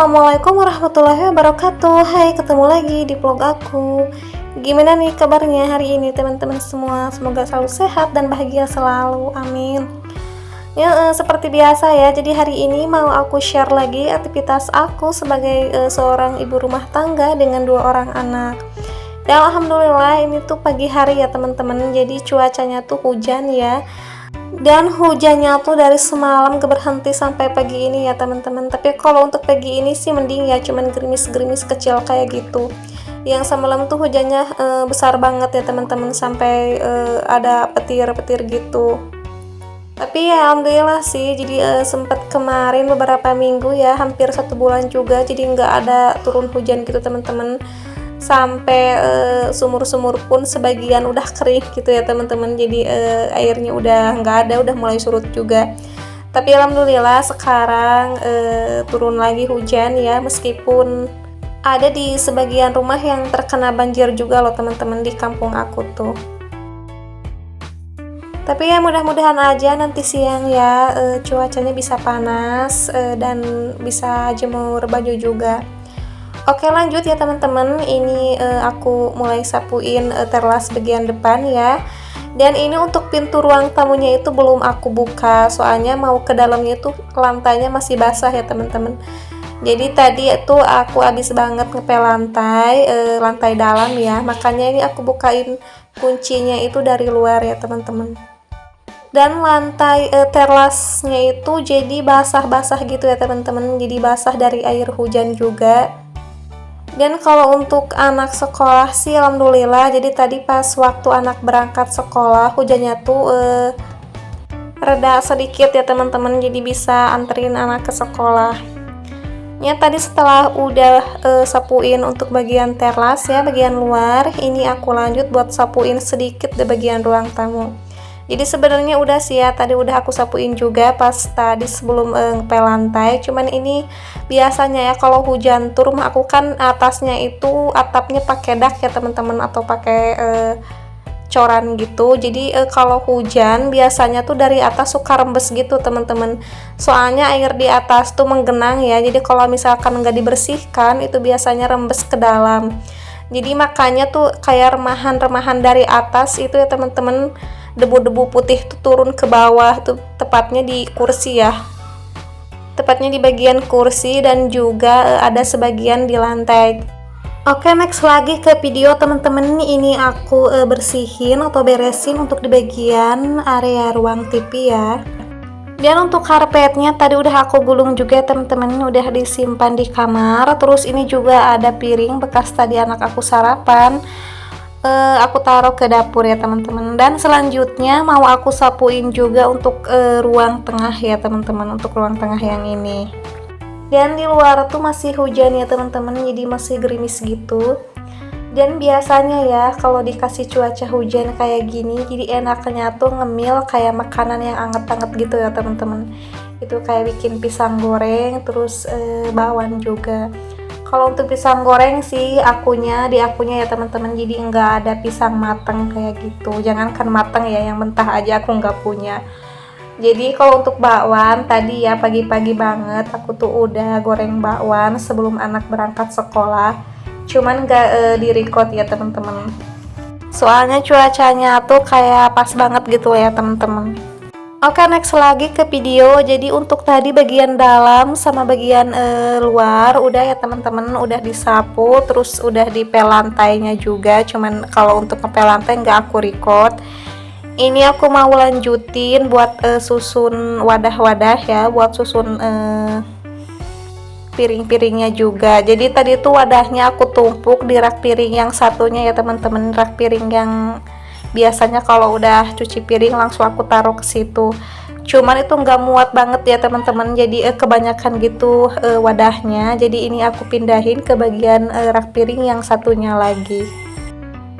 Assalamualaikum warahmatullahi wabarakatuh. Hai, ketemu lagi di vlog aku. Gimana nih kabarnya hari ini teman-teman semua? Semoga selalu sehat dan bahagia selalu, amin. Ya, seperti biasa ya, jadi hari ini mau aku share lagi aktivitas aku sebagai seorang ibu rumah tangga dengan 2 orang anak. Dan alhamdulillah ini tuh pagi hari ya teman-teman, jadi cuacanya tuh hujan ya. Dan hujannya tuh dari semalam gak berhenti sampai pagi ini ya teman-teman. Tapi kalau untuk pagi ini sih mending ya, cuman gerimis-gerimis kecil kayak gitu. Yang semalam tuh hujannya besar banget ya teman-teman, sampai ada petir-petir gitu. Tapi ya alhamdulillah sih, jadi sempat kemarin beberapa minggu ya, hampir 1 bulan juga, jadi nggak ada turun hujan gitu teman-teman. Sampai sumur-sumur pun sebagian udah kering gitu ya teman-teman, jadi airnya udah nggak ada, udah mulai surut juga. Tapi alhamdulillah sekarang turun lagi hujan ya, meskipun ada di sebagian rumah yang terkena banjir juga loh teman-teman di kampung aku tuh. Tapi ya mudah-mudahan aja nanti siang ya cuacanya bisa panas dan bisa jemur baju juga. Oke, lanjut ya teman-teman, ini aku mulai sapuin teras bagian depan ya. Dan ini untuk pintu ruang tamunya itu belum aku buka, soalnya mau ke dalamnya tuh lantainya masih basah ya teman-teman. Jadi tadi itu aku habis banget ngepel lantai dalam ya, makanya ini aku bukain kuncinya itu dari luar ya teman-teman. Dan lantai terasnya itu jadi basah-basah gitu ya teman-teman, jadi basah dari air hujan juga. Dan kalau untuk anak sekolah sih alhamdulillah, jadi tadi pas waktu anak berangkat sekolah hujannya tuh reda sedikit ya teman-teman, jadi bisa anterin anak ke sekolah. Ya tadi setelah udah sapuin untuk bagian teras ya, bagian luar, ini aku lanjut buat sapuin sedikit di bagian ruang tamu. Jadi sebenarnya udah sih ya, tadi udah aku sapuin juga pas tadi sebelum ngepel lantai. Cuman ini biasanya ya kalau hujan tuh rumah aku kan atasnya itu atapnya pakai dak ya teman-teman, atau pakai coran gitu. Jadi kalau hujan biasanya tuh dari atas suka rembes gitu teman-teman. Soalnya air di atas tuh menggenang ya. Jadi kalau misalkan nggak dibersihkan itu biasanya rembes ke dalam. Jadi makanya tuh kayak remahan-remahan dari atas itu ya teman-teman, debu-debu putih tuh turun ke bawah tuh, tepatnya di kursi ya, tepatnya di bagian kursi dan juga ada sebagian di lantai. Oke, next lagi ke video teman-teman, ini aku bersihin atau beresin untuk di bagian area ruang TV ya. Dan untuk karpetnya tadi udah aku gulung juga teman-teman, udah disimpan di kamar. Terus ini juga ada piring bekas tadi anak aku sarapan, aku taruh ke dapur ya teman-teman. Dan selanjutnya mau aku sapuin juga untuk ruang tengah ya teman-teman, untuk ruang tengah yang ini. Dan di luar tuh masih hujan ya teman-teman, jadi masih gerimis gitu. Dan biasanya ya kalau dikasih cuaca hujan kayak gini, jadi enaknya tuh ngemil kayak makanan yang anget-anget gitu ya teman-teman. Itu kayak bikin pisang goreng, terus bakwan juga. Kalau untuk pisang goreng sih di akunya ya teman-teman, jadi nggak ada pisang mateng kayak gitu. Jangankan mateng ya, yang mentah aja aku nggak punya. Jadi kalau untuk bakwan tadi ya pagi-pagi banget aku tuh udah goreng bakwan sebelum anak berangkat sekolah. Cuman nggak di-record ya teman-teman. Soalnya cuacanya tuh kayak pas banget gitu ya teman-teman. Oke, next lagi ke video. Jadi untuk tadi bagian dalam sama bagian luar udah ya teman-teman, udah disapu, terus udah dipel lantainya juga. Cuman kalau untuk ngepel lantai nggak aku record. Ini aku mau lanjutin buat susun wadah-wadah ya, buat susun piring-piringnya juga. Jadi tadi tuh wadahnya aku tumpuk di rak piring yang satunya ya teman-teman, rak piring yang biasanya kalau udah cuci piring langsung aku taruh ke situ. Cuman itu nggak muat banget ya teman-teman, jadi kebanyakan gitu wadahnya. Jadi ini aku pindahin ke bagian rak piring yang satunya lagi.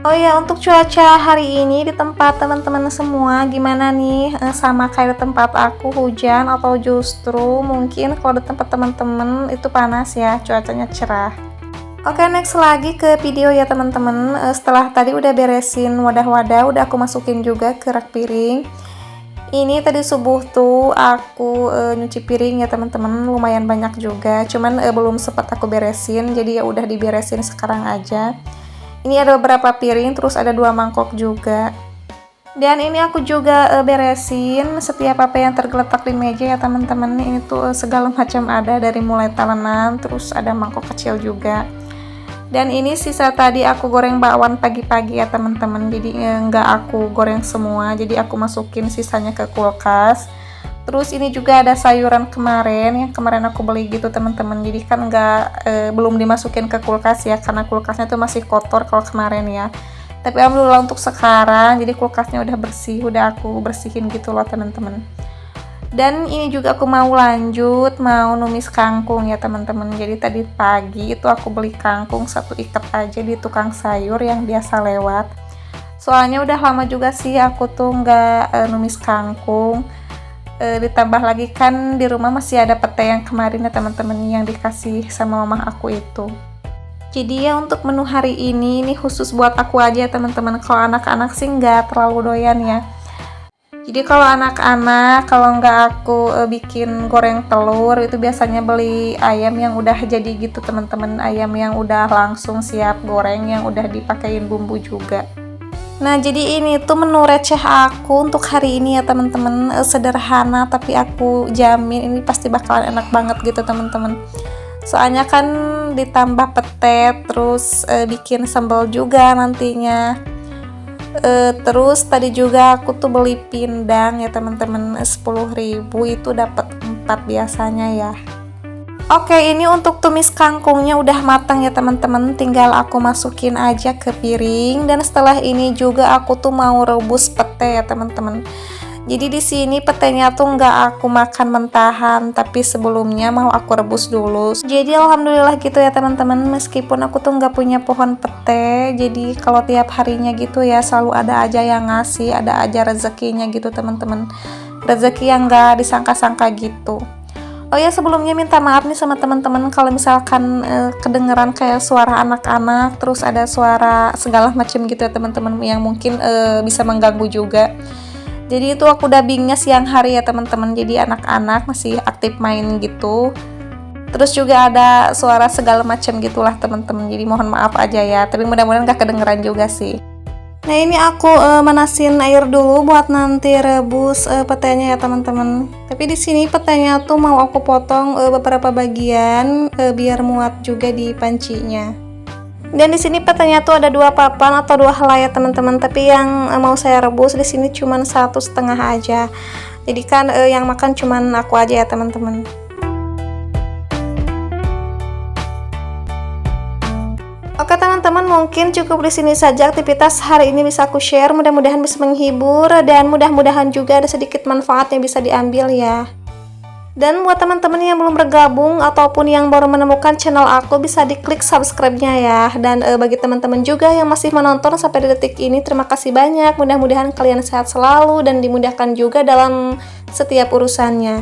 Oh ya, untuk cuaca hari ini di tempat teman-teman semua gimana nih? Sama kayak tempat aku hujan atau justru mungkin kalau di tempat teman-teman itu panas ya, cuacanya cerah. Oke, next lagi ke video ya teman-teman. Setelah tadi udah beresin wadah-wadah, udah aku masukin juga ke rak piring. Ini tadi subuh tuh aku nyuci piring ya teman-teman, lumayan banyak juga. Cuman belum sempat aku beresin, jadi ya udah diberesin sekarang aja. Ini ada beberapa piring, terus ada 2 mangkok juga. Dan ini aku juga beresin setiap apa yang tergeletak di meja ya teman-teman. Ini tuh segala macam ada, dari mulai talenan, terus ada mangkok kecil juga. Dan ini sisa tadi aku goreng bakwan pagi-pagi ya teman-teman, jadi nggak aku goreng semua, jadi aku masukin sisanya ke kulkas. Terus ini juga ada sayuran kemarin yang kemarin aku beli gitu teman-teman, jadi kan belum dimasukin ke kulkas ya, karena kulkasnya tuh masih kotor kalau kemarin ya. Tapi alhamdulillah untuk sekarang jadi kulkasnya udah bersih, udah aku bersihin gitu loh teman-teman. Dan ini juga aku mau numis kangkung ya teman-teman. Jadi tadi pagi itu aku beli kangkung 1 ikat aja di tukang sayur yang biasa lewat. Soalnya udah lama juga sih aku tuh nggak numis kangkung. Ditambah lagi kan di rumah masih ada pete yang kemarin ya teman-teman, yang dikasih sama mama aku itu. Jadi ya untuk menu hari ini khusus buat aku aja ya teman-teman. Kalau anak-anak sih nggak terlalu doyan ya. Jadi kalau anak-anak, kalau nggak aku bikin goreng telur, itu biasanya beli ayam yang udah jadi gitu teman-teman, ayam yang udah langsung siap goreng, yang udah dipakein bumbu juga. Nah jadi ini tuh menu receh aku untuk hari ini ya teman-teman, sederhana tapi aku jamin ini pasti bakalan enak banget gitu teman-teman. Soalnya kan ditambah pete, terus bikin sambal juga nantinya. Terus tadi juga aku tuh beli pindang ya teman-teman, 10.000 itu dapat 4 biasanya ya. Oke, ini untuk tumis kangkungnya udah matang ya teman-teman, tinggal aku masukin aja ke piring. Dan setelah ini juga aku tuh mau rebus pete ya teman-teman. Jadi di sini petenya tuh nggak aku makan mentahan, tapi sebelumnya mau aku rebus dulu. Jadi alhamdulillah gitu ya teman-teman, meskipun aku tuh nggak punya pohon pete, jadi kalau tiap harinya gitu ya selalu ada aja yang ngasih, ada aja rezekinya gitu teman-teman. Rezeki yang nggak disangka-sangka gitu. Oh ya, sebelumnya minta maaf nih sama teman-teman kalau misalkan kedengeran kayak suara anak-anak, terus ada suara segala macam gitu ya teman-teman, yang mungkin bisa mengganggu juga. Jadi itu aku dubbingnya siang hari ya teman-teman, jadi anak-anak masih aktif main gitu. Terus juga ada suara segala macam gitulah teman-teman, jadi mohon maaf aja ya, tapi mudah-mudahan gak kedengeran juga sih. Nah ini aku manasin air dulu buat nanti rebus petenya ya teman-teman. Tapi di sini petenya tuh mau aku potong beberapa bagian biar muat juga di pancinya. Dan di sini petenya tuh ada 2 papan atau 2 helai ya teman-teman, tapi yang mau saya rebus di sini cuman 1,5 aja. Jadi kan yang makan cuman aku aja ya teman-teman. Oke teman-teman, mungkin cukup di sini saja aktivitas hari ini bisa aku share. Mudah-mudahan bisa menghibur dan mudah-mudahan juga ada sedikit manfaat yang bisa diambil ya. Dan buat teman-teman yang belum bergabung ataupun yang baru menemukan channel aku, bisa diklik subscribe-nya ya. Dan bagi teman-teman juga yang masih menonton sampai detik ini, terima kasih banyak. Mudah-mudahan kalian sehat selalu dan dimudahkan juga dalam setiap urusannya.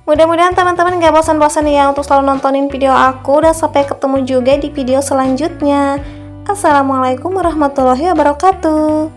Mudah-mudahan teman-teman gak bosan-bosan ya untuk selalu nontonin video aku. Dan sampai ketemu juga di video selanjutnya. Assalamualaikum warahmatullahi wabarakatuh.